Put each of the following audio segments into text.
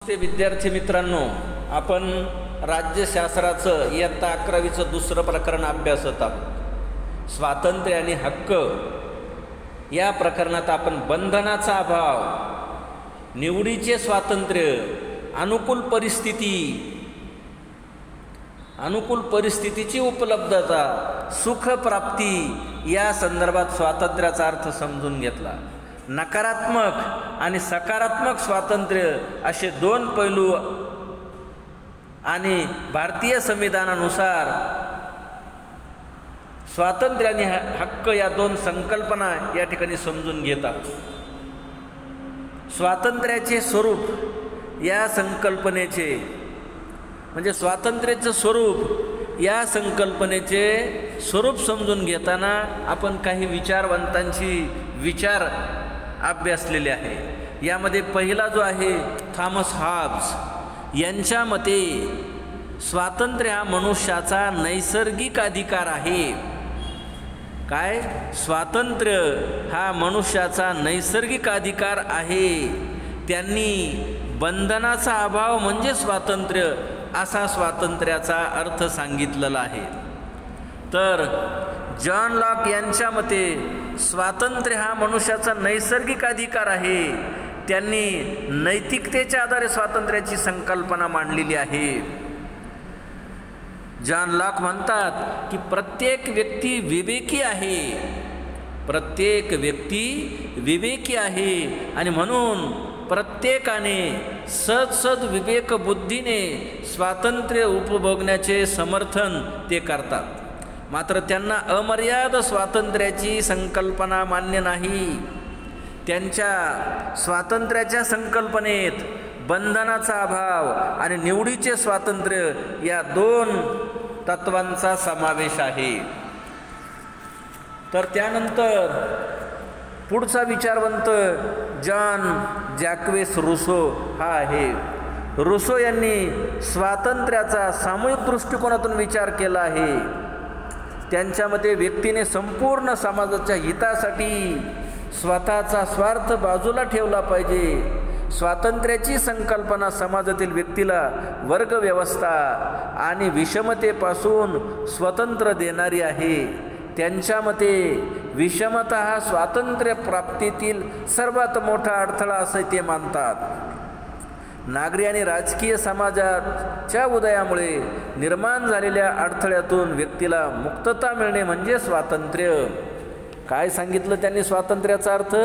ते विद्यार्थी मित्रांनो, आपण राज्यशास्त्राचं इयत्ता 11वीचं दुसरं प्रकरण अभ्यासत आहोत. स्वातंत्र्य आणि हक्क या प्रकरणात आपण बंधनाचा अभाव, निवडीचे स्वातंत्र्य, अनुकूल परिस्थितीची उपलब्धता, सुखप्राप्ती या संदर्भात स्वातंत्र्याचा अर्थ समजून घेतला. नकारात्मक आणि सकारात्मक स्वातंत्र्य असे दोन पैलू आणि भारतीय संविधानानुसार स्वातंत्र्य आणि हक्क या दोन संकल्पना या ठिकाणी समजून घेतात. स्वातंत्र्याचे स्वरूप या संकल्पनेचे म्हणजे स्वातंत्र्याचं स्वरूप या संकल्पनेचे स्वरूप समजून घेताना आपण काही विचारवंतांची विचार अभ्यासलेले आहे. यामध्ये पहिला जो आहे थॉमस हॉब्स यांच्या मते स्वातंत्र्य हा मनुष्याचा नैसर्गिक अधिकार आहे. काय? स्वातंत्र्य हा मनुष्याचा नैसर्गिक अधिकार आहे. त्यांनी बंधनाचा अभाव म्हणजे स्वातंत्र्य असा स्वातंत्र्याचा अर्थ सांगितलेला आहे. तर जॉन लॉक यांच्या मते स्वातंत्र्य हा मनुष्याचा नैसर्गिक अधिकार आहे. त्यांनी नैतिकतेच्या आधारे स्वातंत्र्याची संकल्पना मांडलेली आहे. जॉन लॉक म्हणतात की प्रत्येक व्यक्ती विवेकी आहे आणि म्हणून प्रत्येकाने सद विवेक बुद्धीने स्वातंत्र्य उपभोगण्याचे समर्थन ते करतात. मात्र त्यांना अमर्याद स्वातंत्र्याची संकल्पना मान्य नाही. त्यांच्या स्वातंत्र्याच्या संकल्पनेत बंधनाचा अभाव आणि निवडीचे स्वातंत्र्य या दोन तत्वांचा समावेश आहे. तर त्यानंतर पुढचा विचारवंत जॉन जॅक्वेस रुसो हा आहे. रुसो यांनी स्वातंत्र्याचा सामूहिक दृष्टिकोनातून विचार केला आहे. त्यांच्या मते व्यक्तीने संपूर्ण समाजाच्या हितासाठी स्वतःचा स्वार्थ बाजूला ठेवला पाहिजे. स्वातंत्र्याची संकल्पना समाजातील व्यक्तीला वर्गव्यवस्था आणि विषमतेपासून स्वतंत्र देणारी आहे. त्यांच्या मते विषमता हा स्वातंत्र्य प्राप्तीतील सर्वात मोठा अडथळा असे ते मानतात. नागरी आणि राजकीय समाजाच्या उदयामुळे निर्माण झालेल्या अडथळ्यातून व्यक्तीला मुक्तता मिळणे म्हणजे स्वातंत्र्य. काय सांगितलं त्यांनी स्वातंत्र्याचा अर्थ?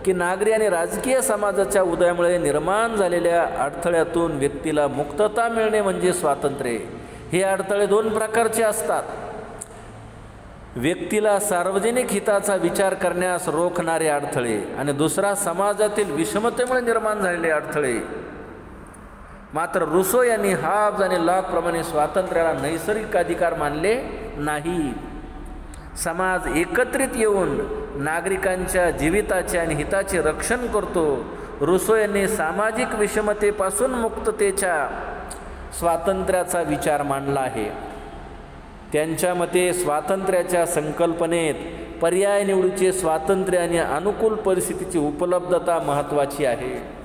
की नागरी आणि राजकीय समाजाच्या उदयामुळे निर्माण झालेल्या अडथळ्यातून व्यक्तीला मुक्तता मिळणे म्हणजे स्वातंत्र्य. हे अडथळे दोन प्रकारचे असतात. व्यक्तीला सार्वजनिक हिताचा विचार करण्यास रोखणारे अडथळे आणि दुसरा समाजातील विषमतेमुळे निर्माण झालेले अडथळे. मात्र रुसो यांनी हॉब्स आणि लॉक प्रमाणे स्वातंत्र्याला नैसर्गिक अधिकार मानले नाही. समाज एकत्रित येऊन नागरिकांच्या जीविताचे आणि हिताचे रक्षण करतो. रुसो यांनी सामाजिक विषमतेपासून मुक्ततेच्या स्वातंत्र्याचा विचार मांडला आहे. त्यांच्या मते स्वातंत्र्याच्या संकल्पनेत पर्याय निवडीचे स्वातंत्र्य आणि अनुकूल परिस्थितीची उपलब्धता महत्त्वाची आहे.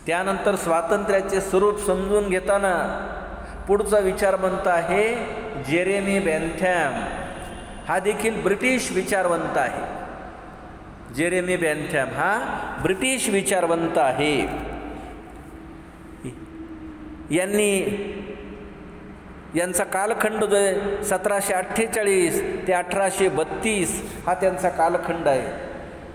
त्यानंतर स्वातंत्र्याचे स्वरूप समजून घेताना पुढचा विचारवंत आहे जेरेमी बेंथॅम. हा देखील ब्रिटिश विचारवंत आहे. जेरेमी बेंथॅम हा ब्रिटिश विचारवंत आहे. यांचा कालखंड जो आहे 1748 ते 1832 हा त्यांचा कालखंड आहे.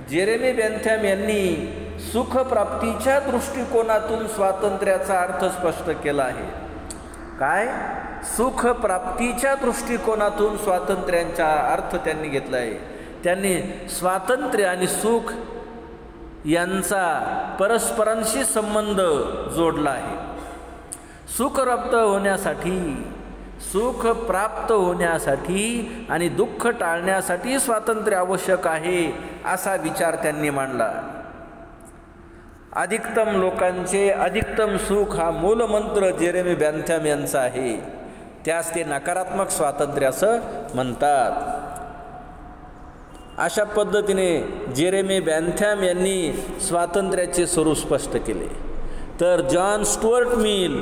जेरेमी बेंथॅम यांनी सुखप्राप्तीच्या दृष्टिकोनातून स्वातंत्र्याचा अर्थ स्पष्ट केला आहे. काय? सुखप्राप्तीच्या दृष्टिकोनातून स्वातंत्र्याचा अर्थ त्यांनी घेतला आहे. त्यांनी स्वातंत्र्य आणि सुख यांचा परस्परांशी संबंध जोडला आहे. सुख प्राप्त होण्यासाठी आणि दुःख टाळण्यासाठी स्वातंत्र्य आवश्यक आहे असा विचार त्यांनी मांडला. अधिकतम लोकांचे अधिकतम सुख हा मूलमंत्र जेरेमी बेंथॅम यांचा आहे. त्यास ते नकारात्मक स्वातंत्र्य असं म्हणतात. अशा पद्धतीने जेरेमी बेंथॅम यांनी स्वातंत्र्याचे स्वरूप स्पष्ट केले. तर जॉन स्टुअर्ट मिल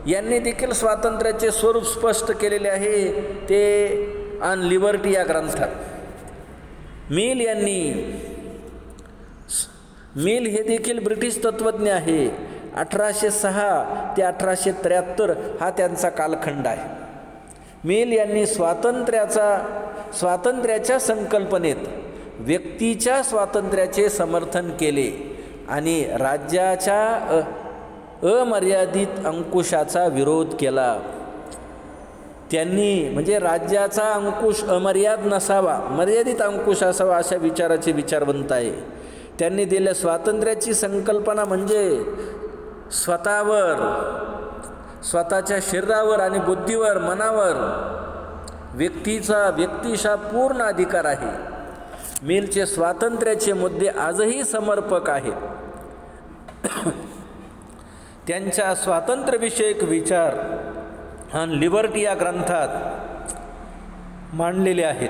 यांनी देखील स्वातंत्र्याचे स्वरूप स्पष्ट केलेले आहे, ते ऑन लिबर्टी या ग्रंथात. मिल हे देखील ब्रिटिश तत्त्वज्ञ आहे. 1806 ते 1873 हा त्यांचा कालखंड आहे. मिल यांनी स्वातंत्र्याच्या संकल्पनेत व्यक्तीच्या स्वातंत्र्याचे समर्थन केले आणि राज्याच्या अमर्यादित अंकुशाचा विरोध केला. त्यांनी म्हणजे राज्याचा अंकुश अमर्याद नसावा, मर्यादित अंकुश असावा अशा विचाराचे विचारवंत आहे. त्यांनी दिलेल्या स्वातंत्र्याची संकल्पना म्हणजे स्वतःच्या शरीरावर आणि बुद्धीवर, मनावर व्यक्तीचा पूर्ण अधिकार आहे. मिलचे स्वातंत्र्याचे मुद्दे आजही समर्पक आहेत. त्यांच्या स्वातंत्र्यविषयक विचार ऑन लिबर्टी या ग्रंथात मांडलेले आहेत.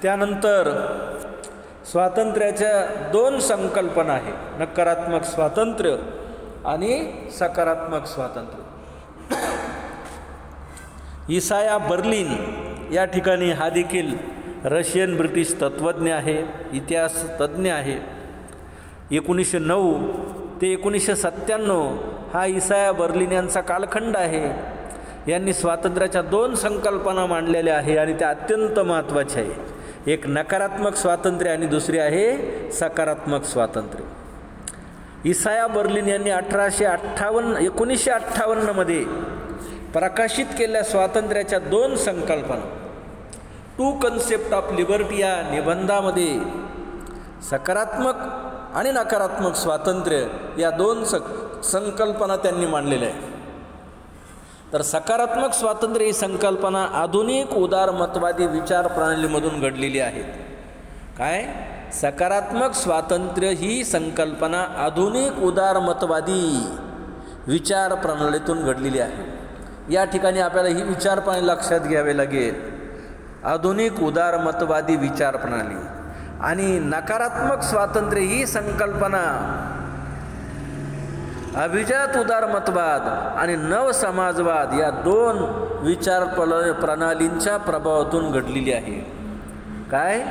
त्यानंतर स्वातंत्र्याच्या 2 संकल्पना आहेत, नकारात्मक स्वातंत्र्य आणि सकारात्मक स्वातंत्र्य. इसाया बर्लिन या ठिकाणी हा देखील रशियन ब्रिटिश तत्त्वज्ञ आहे, इतिहास तज्ज्ञ आहे. 1909 ते 1997 हा इसाया बर्लिन यांचा कालखंड आहे. यांनी स्वातंत्र्याच्या 2 संकल्पना मांडलेल्या आहे आणि त्या अत्यंत महत्त्वाच्या आहे. एक नकारात्मक स्वातंत्र्य आणि दुसरी आहे सकारात्मक स्वातंत्र्य. इसाया बर्लिन यांनी 1958 मध्ये प्रकाशित केलेल्या स्वातंत्र्याच्या 2 संकल्पना, 2 कन्सेप्ट ऑफ लिबर्टी या निबंधामध्ये सकारात्मक आणि नकारात्मक स्वातंत्र्य या 2 संकल्पना त्यांनी मांडलेल्या आहेत. तर सकारात्मक स्वातंत्र्य ही संकल्पना आधुनिक उदारमतवादी विचार प्रणालीमधून घडलेली आहे. काय? सकारात्मक स्वातंत्र्य ही संकल्पना आधुनिक उदारमतवादी विचार प्रणालीतून घडलेली आहे. या ठिकाणी आपल्याला ही विचार प्रणाली लक्षात घ्यावे लागेल. आधुनिक उदारमतवादी विचार प्रणाली आणि नकारात्मक स्वातंत्र्य ही संकल्पना अभिजात उदारमतवाद आणि नवसमाजवाद या 2 विचार प्रणालींच्या प्रभावातून घडलेली आहे. काय?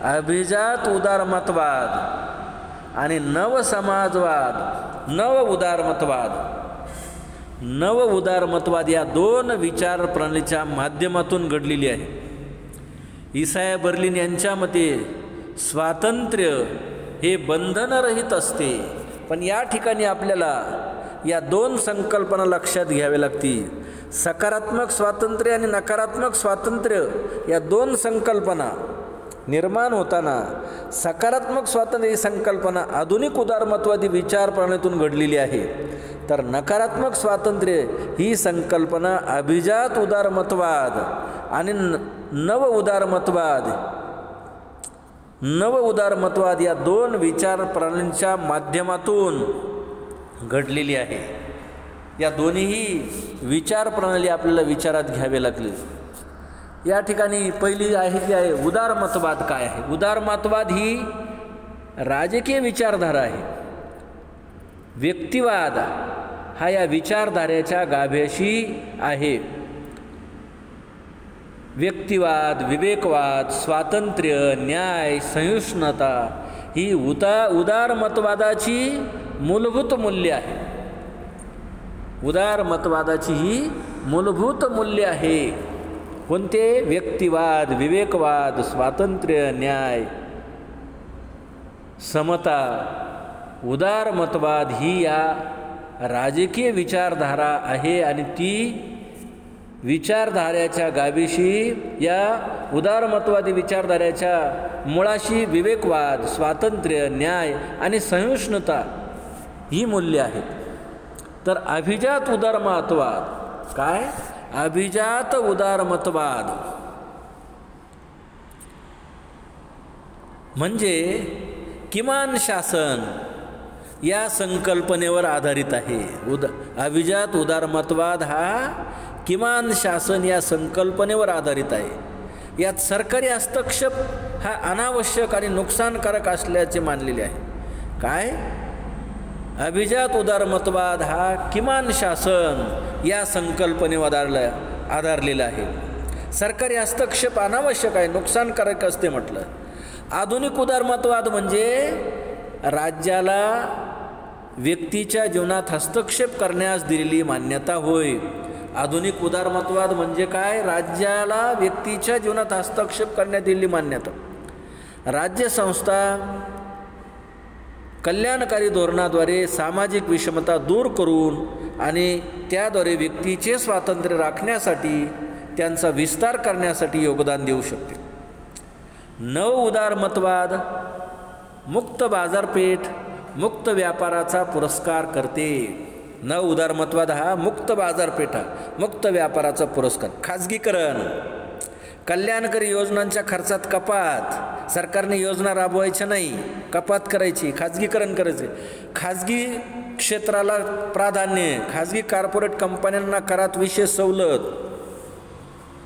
अभिजात उदारमतवाद आणि नवसमाजवाद, नव उदारमतवाद या 2 विचार प्रणालीच्या माध्यमातून घडलेली आहे. इसाया बर्लिन यांच्या मते स्वातंत्र्य हे बंधनरहित असते. पण या ठिकाणी आपल्याला या 2 संकल्पना लक्षात घ्याव्या लागतील. सकारात्मक स्वातंत्र्य आणि नकारात्मक स्वातंत्र्य या 2 संकल्पना निर्माण होताना सकारात्मक स्वातंत्र्य ही संकल्पना आधुनिक उदारमतवादी विचार प्रणालीतून घडलेली आहे. तर नकारात्मक स्वातंत्र्य ही संकल्पना अभिजात उदारमतवाद आणि नव उदारमतवाद या 2 विचार प्रणालींच्या माध्यमातून घडलेली आहे. या दोन्हीही विचार प्रणाली आपल्याला विचारात घ्यावे लागले. या ठिकाणी पहिली आहे ती आहे उदारमतवाद. काय आहे? उदारमतवाद ही राजकीय विचारधारा आहे. व्यक्तिवाद हा या विचारधारेच्या गाभ्याशी आहे. व्यक्तिवाद, विवेकवाद, स्वातंत्र्य, न्याय, सहिष्णुता ही उदारमतवादाची मूलभूत मूल्ये आहे. उदारमतवादाची ही मूलभूत मूल्ये आहे. कोणते? व्यक्तिवाद, विवेकवाद, स्वातंत्र्य, न्याय, समता. उदारमतवाद ही या राजकीय विचारधारा आहे आणि ती विचारधाऱ्याच्या गाभीशी, या उदारमतवादी विचारधाऱ्याच्या मुळाशी विवेकवाद, स्वातंत्र्य, न्याय आणि सहिष्णुता ही मूल्ये आहेत. तर अभिजात उदारमतवाद काय? अभिजात उदारमतवाद म्हणजे किमान शासन या संकल्पनेवर आधारित आहे. अभिजात उदारमतवाद हा किमान शासन या संकल्पनेवर आधारित आहे. यात सरकारी हस्तक्षेप हा अनावश्यक आणि नुकसानकारक असल्याचे मानलेले आहे. काय? अभिजात उदारमतवाद हा किमान शासन या संकल्पनेवर आधारलेला आहे. सरकारी हस्तक्षेप अनावश्यक आहे, नुकसानकारक असते म्हटलं. आधुनिक उदारमतवाद म्हणजे राज्याला व्यक्तीच्या जीवनात हस्तक्षेप करण्यास दिलेली मान्यता होय. आधुनिक उदारमतवाद म्हणजे काय? राज्याला व्यक्तीच्या जीवनात हस्तक्षेप करण्यात दिलेली मान्यता. राज्यसंस्था कल्याणकारी धोरणाद्वारे सामाजिक विषमता दूर करून आणि त्याद्वारे व्यक्तीचे स्वातंत्र्य राखण्यासाठी त्यांचा विस्तार करण्यासाठी योगदान देऊ शकते. नव उदारमतवाद मुक्त बाजारपेठ, मुक्त व्यापाराचा पुरस्कार करते. नव उदारमतवाद हा मुक्त बाजारपेठा, मुक्त व्यापाराचा पुरस्कार. खाजगीकरण, कल्याणकारी योजनांच्या खर्चात कपात, सरकारने योजना राबवायच्या नाही, कपात करायची, खाजगीकरण करायचे, खाजगी क्षेत्राला प्राधान्य, खाजगी कॉर्पोरेट कंपन्यांना करात विशेष सवलत,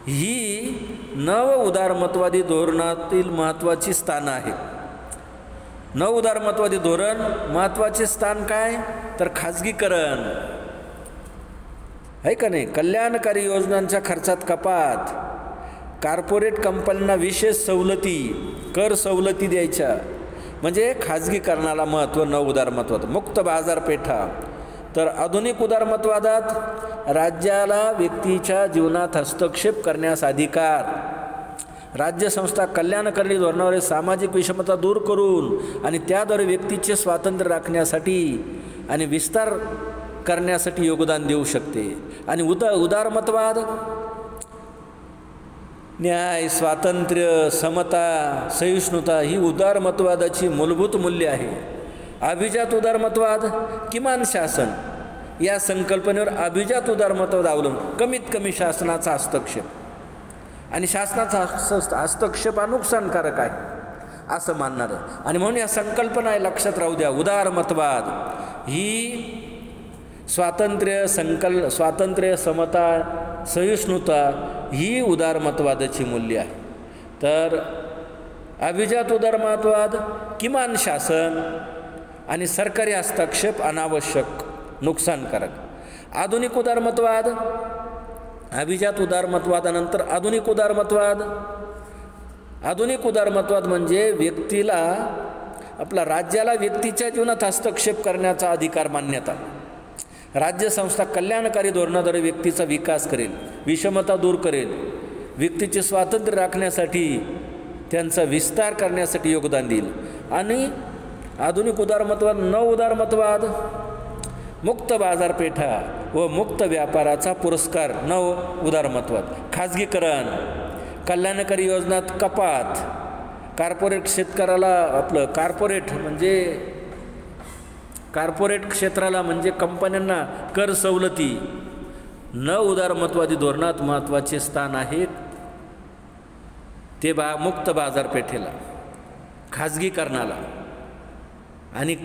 ही नव उदारमतवादी धोरणातील महत्त्वाची स्थानं आहेत. नव उदारमतवादी धोरण महत्त्वाचे स्थान काय? तर खाजगीकरण आहे का नाही, कल्याणकारी योजनांच्या खर्चात कपात, कॉर्पोरेट कंपन्यांना विशेष सवलती, कर सवलती द्यायच्या, म्हणजे खाजगीकरणाला महत्त्व. नव उदारमतवाद मुक्त बाजारपेठा. तर आधुनिक उदारमतवादात राज्याला व्यक्तीच्या जीवनात हस्तक्षेप करण्यास अधिकार. राज्यसंस्था कल्याणकारी धोरणाद्वारे सामाजिक विषमता दूर करून आणि त्याद्वारे व्यक्तीचे स्वातंत्र्य राखण्यासाठी आणि विस्तार करण्यासाठी योगदान देऊ शकते. आणि उदारमतवाद न्याय, स्वातंत्र्य, समता, सहिष्णुता ही उदारमतवादाची मूलभूत मूल्ये आहे. अभिजात उदारमतवाद किमान शासन या संकल्पनेवर अभिजात उदारमतवाद अवलंबून कमीत कमी शासनाचा हस्तक्षेप, आणि शासनाचा हस्तक्षेप हा नुकसानकारक आहे असं मानणार आहे. आणि म्हणून या संकल्पना लक्षात राहू द्या. उदारमतवाद ही स्वातंत्र्य, समता, सहिष्णुता ही उदारमतवादाची मूल्य आहे. तर अभिजात उदारमतवाद किमान शासन आणि सरकारी हस्तक्षेप अनावश्यक, नुकसानकारक. आधुनिक उदारमतवाद, अभिजात उदारमतवादानंतर आधुनिक उदारमतवाद. आधुनिक उदारमतवाद म्हणजे व्यक्तीला, आपला राज्याला व्यक्तीच्या जीवनात हस्तक्षेप करण्याचा अधिकार, मान्यता. राज्यसंस्था कल्याणकारी धोरणाद्वारे व्यक्तीचा विकास करेल, विषमता दूर करेल, व्यक्तीचे स्वातंत्र्य राखण्यासाठी त्यांचा विस्तार करण्यासाठी योगदान देईल. आणि आधुनिक उदारमतवाद, नव उदारमतवाद मुक्त बाजारपेठा व मुक्त व्यापाराचा पुरस्कार. नव उदारमतवाद खाजगीकरण, कल्याणकारी योजनात कपात, कॉर्पोरेट शेतकऱ्याला आपलं कॉर्पोरेट म्हणजे कॉर्पोरेट क्षेत्राला म्हणजे कंपन्यांना कर सवलती. नव उदारमतवादी धोरणात महत्त्वाचे स्थान आहे ते मुक्त बाजारपेठेला, खाजगीकरणाला आणि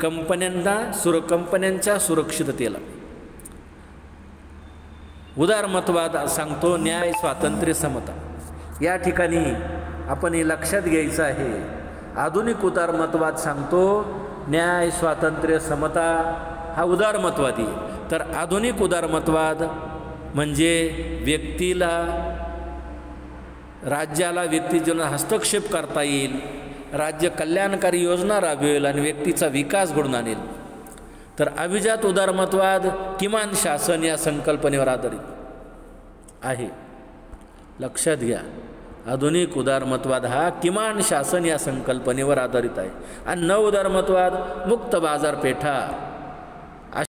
कंपन्यांच्या सुरक्षिततेला. उदारमतवाद सांगतो न्याय, स्वातंत्र्य, समता. या ठिकाणी आपण हे लक्षात घ्यायचं आहे. आधुनिक उदारमतवाद सांगतो न्याय, स्वातंत्र्य, समता हा उदारमतवादी. तर आधुनिक उदारमतवाद म्हणजे व्यक्तीला, राज्याला व्यक्तीजीवनात हस्तक्षेप करता येईल, राज्य कल्याणकारी योजना राबवेल आणि व्यक्तीचा विकास घडून आणेल. तर अभिजात उदारमतवाद किमान शासन या संकल्पनेवर आधारित आहे. लक्षात घ्या, आधुनिक उदारमतवाद हा किमान शासन या संकल्पनेवर आधारित आहे. आणि नव उदारमतवाद मुक्त बाजारपेठा